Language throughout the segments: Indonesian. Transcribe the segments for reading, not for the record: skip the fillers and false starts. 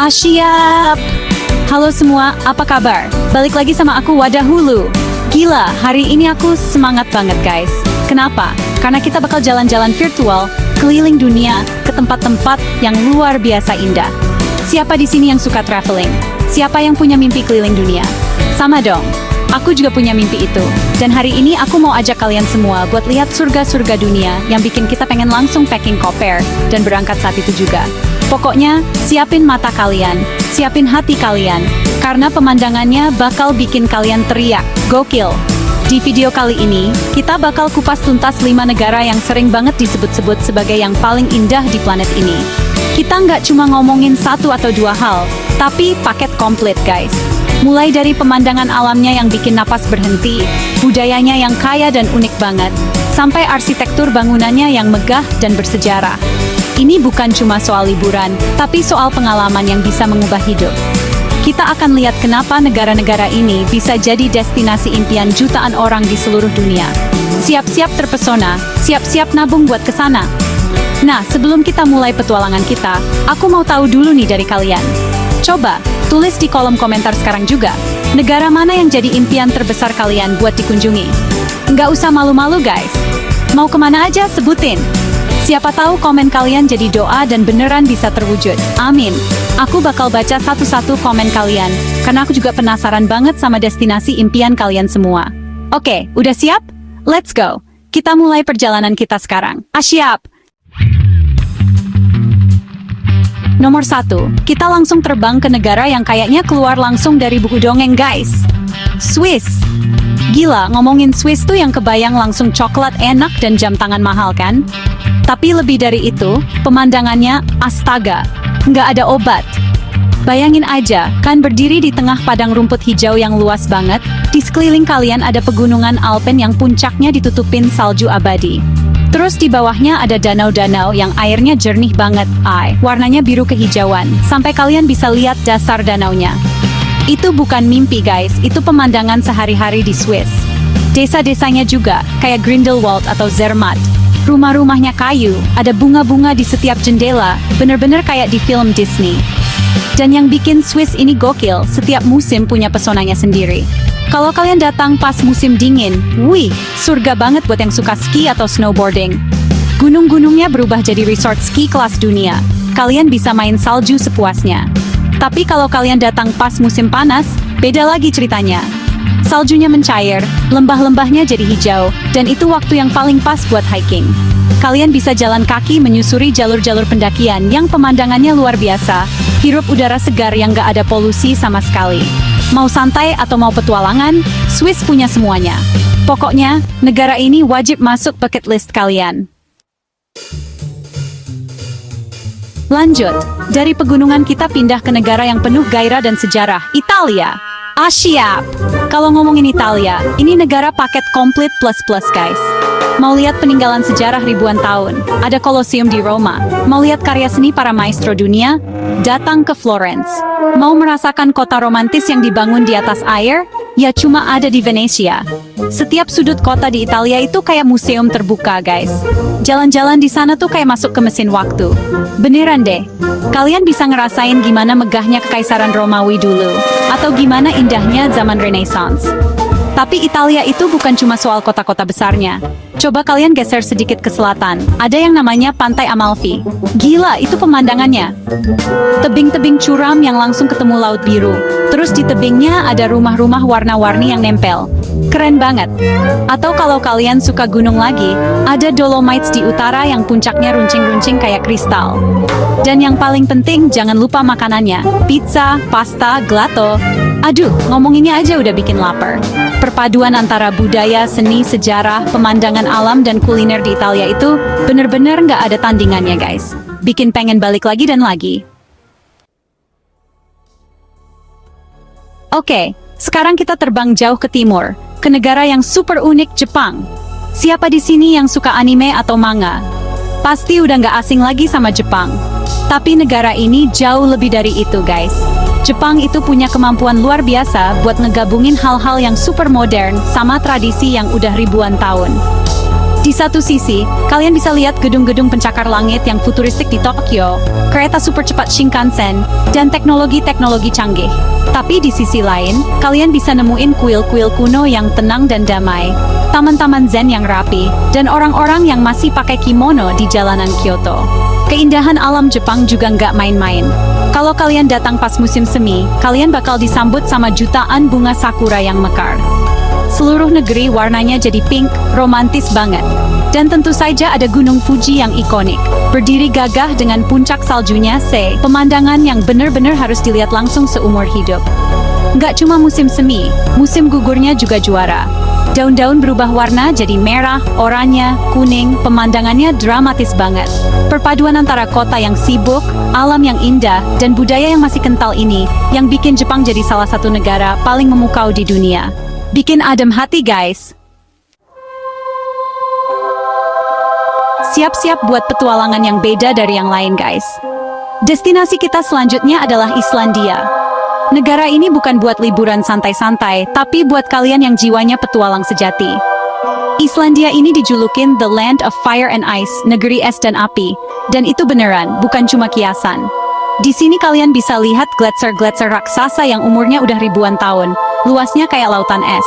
Siap! Halo semua, apa kabar? Balik lagi sama aku Wadah Hulu. Gila, hari ini aku semangat banget guys. Kenapa? Karena kita bakal jalan-jalan virtual, keliling dunia, ke tempat-tempat yang luar biasa indah. Siapa di sini yang suka traveling? Siapa yang punya mimpi keliling dunia? Sama dong. Aku juga punya mimpi itu. Dan hari ini aku mau ajak kalian semua buat lihat surga-surga dunia yang bikin kita pengen langsung packing koper dan berangkat saat itu juga. Pokoknya, siapin mata kalian, siapin hati kalian, karena pemandangannya bakal bikin kalian teriak, gokil. Di video kali ini, kita bakal kupas tuntas 5 negara yang sering banget disebut-sebut sebagai yang paling indah di planet ini. Kita nggak cuma ngomongin satu atau dua hal, tapi paket komplit guys. Mulai dari pemandangan alamnya yang bikin napas berhenti, budayanya yang kaya dan unik banget, sampai arsitektur bangunannya yang megah dan bersejarah. Ini bukan cuma soal liburan, tapi soal pengalaman yang bisa mengubah hidup. Kita akan lihat kenapa negara-negara ini bisa jadi destinasi impian jutaan orang di seluruh dunia. Siap-siap terpesona, siap-siap nabung buat kesana. Nah, sebelum kita mulai petualangan kita, aku mau tahu dulu nih dari kalian. Coba, tulis di kolom komentar sekarang juga, negara mana yang jadi impian terbesar kalian buat dikunjungi? Nggak usah malu-malu guys. Mau kemana aja sebutin. Siapa tahu komen kalian jadi doa dan beneran bisa terwujud. Amin. Aku bakal baca satu-satu komen kalian, karena aku juga penasaran banget sama destinasi impian kalian semua. Oke, udah siap? Let's go. Kita mulai perjalanan kita sekarang. Siap! Nomor 1, kita langsung terbang ke negara yang kayaknya keluar langsung dari buku dongeng guys. Swiss. Gila, ngomongin Swiss tuh yang kebayang langsung coklat enak dan jam tangan mahal kan? Tapi lebih dari itu, pemandangannya astaga, nggak ada obat. Bayangin aja, kan berdiri di tengah padang rumput hijau yang luas banget, di sekeliling kalian ada pegunungan Alpen yang puncaknya ditutupin salju abadi. Terus di bawahnya ada danau-danau yang airnya jernih banget, warnanya biru kehijauan, sampai kalian bisa lihat dasar danaunya. Itu bukan mimpi guys, itu pemandangan sehari-hari di Swiss. Desa-desanya juga, kayak Grindelwald atau Zermatt. Rumah-rumahnya kayu, ada bunga-bunga di setiap jendela, bener-bener kayak di film Disney. Dan yang bikin Swiss ini gokil, setiap musim punya pesonanya sendiri. Kalau kalian datang pas musim dingin, wih, surga banget buat yang suka ski atau snowboarding. Gunung-gunungnya berubah jadi resort ski kelas dunia. Kalian bisa main salju sepuasnya. Tapi kalau kalian datang pas musim panas, beda lagi ceritanya. Saljunya mencair, lembah-lembahnya jadi hijau, dan itu waktu yang paling pas buat hiking. Kalian bisa jalan kaki menyusuri jalur-jalur pendakian yang pemandangannya luar biasa, hirup udara segar yang gak ada polusi sama sekali. Mau santai atau mau petualangan, Swiss punya semuanya. Pokoknya, negara ini wajib masuk bucket list kalian. Lanjut, dari pegunungan kita pindah ke negara yang penuh gairah dan sejarah, Italia. Siap! Kalau ngomongin Italia, ini negara paket komplit plus-plus guys. Mau lihat peninggalan sejarah ribuan tahun, ada Colosseum di Roma. Mau lihat karya seni para maestro dunia? Datang ke Florence. Mau merasakan kota romantis yang dibangun di atas air? Ya cuma ada di Venesia. Setiap sudut kota di Italia itu kayak museum terbuka guys. Jalan-jalan di sana tuh kayak masuk ke mesin waktu. Beneran deh. Kalian bisa ngerasain gimana megahnya kekaisaran Romawi dulu, atau gimana indahnya zaman Renaissance. Tapi Italia itu bukan cuma soal kota-kota besarnya. Coba kalian geser sedikit ke selatan. Ada yang namanya Pantai Amalfi. Gila, itu pemandangannya. Tebing-tebing curam yang langsung ketemu laut biru. Terus di tebingnya ada rumah-rumah warna-warni yang nempel. Keren banget. Atau kalau kalian suka gunung lagi, ada Dolomites di utara yang puncaknya runcing-runcing kayak kristal. Dan yang paling penting, jangan lupa makanannya. Pizza, pasta, gelato. Aduh, ngomonginnya aja udah bikin lapar. Perpaduan antara budaya, seni, sejarah, pemandangan alam, dan kuliner di Italia itu bener-bener nggak ada tandingannya guys. Bikin pengen balik lagi dan lagi. Oke, sekarang kita terbang jauh ke timur, ke negara yang super unik, Jepang. Siapa di sini yang suka anime atau manga? Pasti udah nggak asing lagi sama Jepang. Tapi negara ini jauh lebih dari itu guys. Jepang itu punya kemampuan luar biasa buat ngegabungin hal-hal yang super modern sama tradisi yang udah ribuan tahun. Di satu sisi, kalian bisa lihat gedung-gedung pencakar langit yang futuristik di Tokyo, kereta super cepat Shinkansen, dan teknologi-teknologi canggih. Tapi di sisi lain, kalian bisa nemuin kuil-kuil kuno yang tenang dan damai, taman-taman zen yang rapi, dan orang-orang yang masih pakai kimono di jalanan Kyoto. Keindahan alam Jepang juga nggak main-main. Kalau kalian datang pas musim semi, kalian bakal disambut sama jutaan bunga sakura yang mekar. Seluruh negeri warnanya jadi pink, romantis banget. Dan tentu saja ada Gunung Fuji yang ikonik, berdiri gagah dengan puncak saljunya, pemandangan yang bener-bener harus dilihat langsung seumur hidup. Nggak cuma musim semi, musim gugurnya juga juara. Daun-daun berubah warna jadi merah, oranye, kuning, pemandangannya dramatis banget. Perpaduan antara kota yang sibuk, alam yang indah, dan budaya yang masih kental ini, yang bikin Jepang jadi salah satu negara paling memukau di dunia. Bikin adem hati guys. Siap-siap buat petualangan yang beda dari yang lain guys. Destinasi kita selanjutnya adalah Islandia. Negara ini bukan buat liburan santai-santai, tapi buat kalian yang jiwanya petualang sejati. Islandia ini dijulukin The Land of Fire and Ice, negeri es dan api. Dan itu beneran, bukan cuma kiasan. Di sini kalian bisa lihat gletser-gletser raksasa yang umurnya udah ribuan tahun, luasnya kayak lautan es.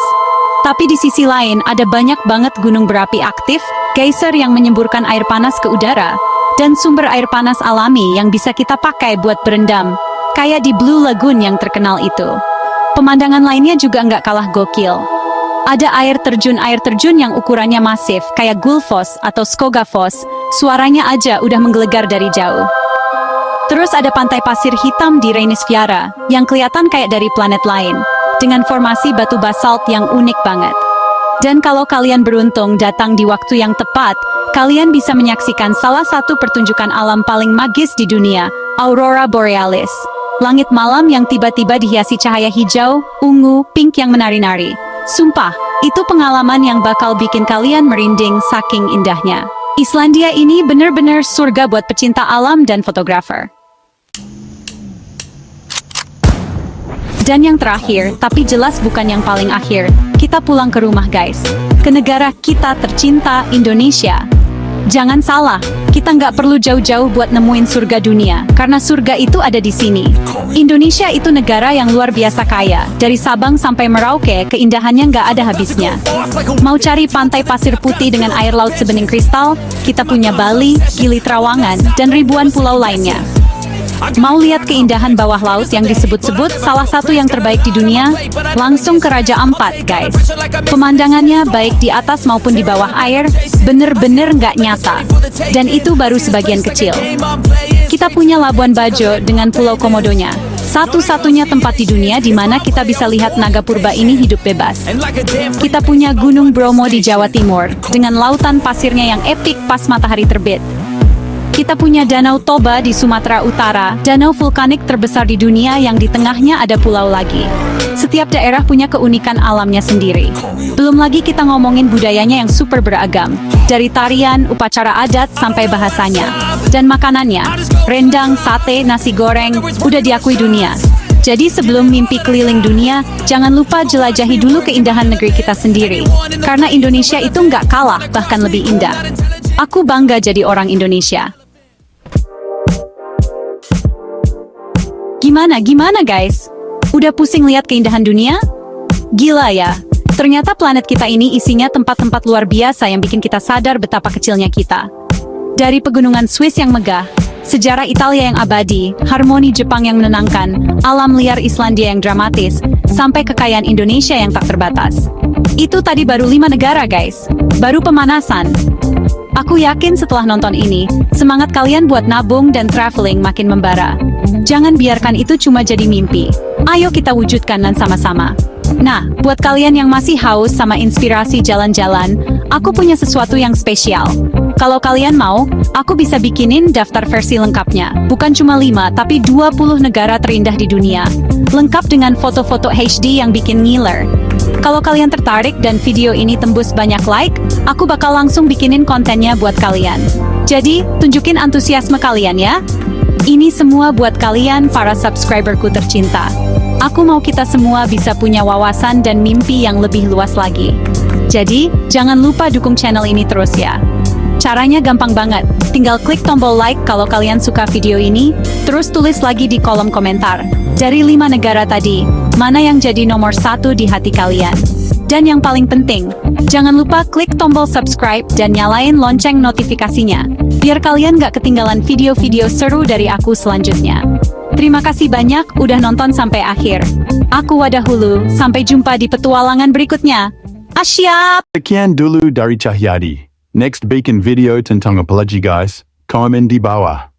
Tapi di sisi lain ada banyak banget gunung berapi aktif, geyser yang menyemburkan air panas ke udara, dan sumber air panas alami yang bisa kita pakai buat berendam, kayak di Blue Lagoon yang terkenal itu. Pemandangan lainnya juga nggak kalah gokil. Ada air terjun yang ukurannya masif, kayak Gullfoss atau Skogafoss, suaranya aja udah menggelegar dari jauh. Terus ada pantai pasir hitam di Reynisfjara, yang kelihatan kayak dari planet lain, dengan formasi batu basalt yang unik banget. Dan kalau kalian beruntung datang di waktu yang tepat, kalian bisa menyaksikan salah satu pertunjukan alam paling magis di dunia, Aurora Borealis. Langit malam yang tiba-tiba dihiasi cahaya hijau, ungu, pink yang menari-nari. Sumpah, itu pengalaman yang bakal bikin kalian merinding saking indahnya. Islandia ini bener-bener surga buat pecinta alam dan fotografer. Dan yang terakhir, tapi jelas bukan yang paling akhir, kita pulang ke rumah guys. Ke negara kita tercinta, Indonesia. Jangan salah, kita nggak perlu jauh-jauh buat nemuin surga dunia, karena surga itu ada di sini. Indonesia itu negara yang luar biasa kaya, dari Sabang sampai Merauke, keindahannya nggak ada habisnya. Mau cari pantai pasir putih dengan air laut sebening kristal, kita punya Bali, Gili Trawangan, dan ribuan pulau lainnya. Mau lihat keindahan bawah laut yang disebut-sebut salah satu yang terbaik di dunia? Langsung ke Raja Ampat, guys. Pemandangannya baik di atas maupun di bawah air, bener-bener nggak nyata. Dan itu baru sebagian kecil. Kita punya Labuan Bajo dengan Pulau Komodonya. Satu-satunya tempat di dunia di mana kita bisa lihat naga purba ini hidup bebas. Kita punya Gunung Bromo di Jawa Timur, dengan lautan pasirnya yang epik pas matahari terbit. Kita punya Danau Toba di Sumatera Utara, danau vulkanik terbesar di dunia yang di tengahnya ada pulau lagi. Setiap daerah punya keunikan alamnya sendiri. Belum lagi kita ngomongin budayanya yang super beragam. Dari tarian, upacara adat, sampai bahasanya. Dan makanannya, rendang, sate, nasi goreng, udah diakui dunia. Jadi sebelum mimpi keliling dunia, jangan lupa jelajahi dulu keindahan negeri kita sendiri. Karena Indonesia itu nggak kalah, bahkan lebih indah. Aku bangga jadi orang Indonesia. Gimana guys? Udah pusing lihat keindahan dunia? Gila ya, ternyata planet kita ini isinya tempat-tempat luar biasa yang bikin kita sadar betapa kecilnya kita. Dari pegunungan Swiss yang megah, sejarah Italia yang abadi, harmoni Jepang yang menenangkan, alam liar Islandia yang dramatis, sampai kekayaan Indonesia yang tak terbatas. Itu tadi baru 5 negara guys, baru pemanasan. Aku yakin setelah nonton ini, semangat kalian buat nabung dan traveling makin membara. Jangan biarkan itu cuma jadi mimpi. Ayo kita wujudkan dan sama-sama. Nah, buat kalian yang masih haus sama inspirasi jalan-jalan, aku punya sesuatu yang spesial. Kalau kalian mau, aku bisa bikinin daftar versi lengkapnya. Bukan cuma 5, tapi 20 negara terindah di dunia. Lengkap dengan foto-foto HD yang bikin ngiler. Kalau kalian tertarik dan video ini tembus banyak like, aku bakal langsung bikinin kontennya buat kalian. Jadi, tunjukin antusiasme kalian ya. Ini semua buat kalian para subscriberku tercinta. Aku mau kita semua bisa punya wawasan dan mimpi yang lebih luas lagi. Jadi, jangan lupa dukung channel ini terus ya. Caranya gampang banget, tinggal klik tombol like kalau kalian suka video ini, terus tulis lagi di kolom komentar. Dari 5 negara tadi, mana yang jadi nomor 1 di hati kalian? Dan yang paling penting, jangan lupa klik tombol subscribe dan nyalain lonceng notifikasinya, biar kalian gak ketinggalan video-video seru dari aku selanjutnya. Terima kasih banyak udah nonton sampai akhir. Aku Wadah Hulu, sampai jumpa di petualangan berikutnya. Asyap! Sekian dulu dari Cahyadi. Next bikin video tentang apology guys. Komen di bawah.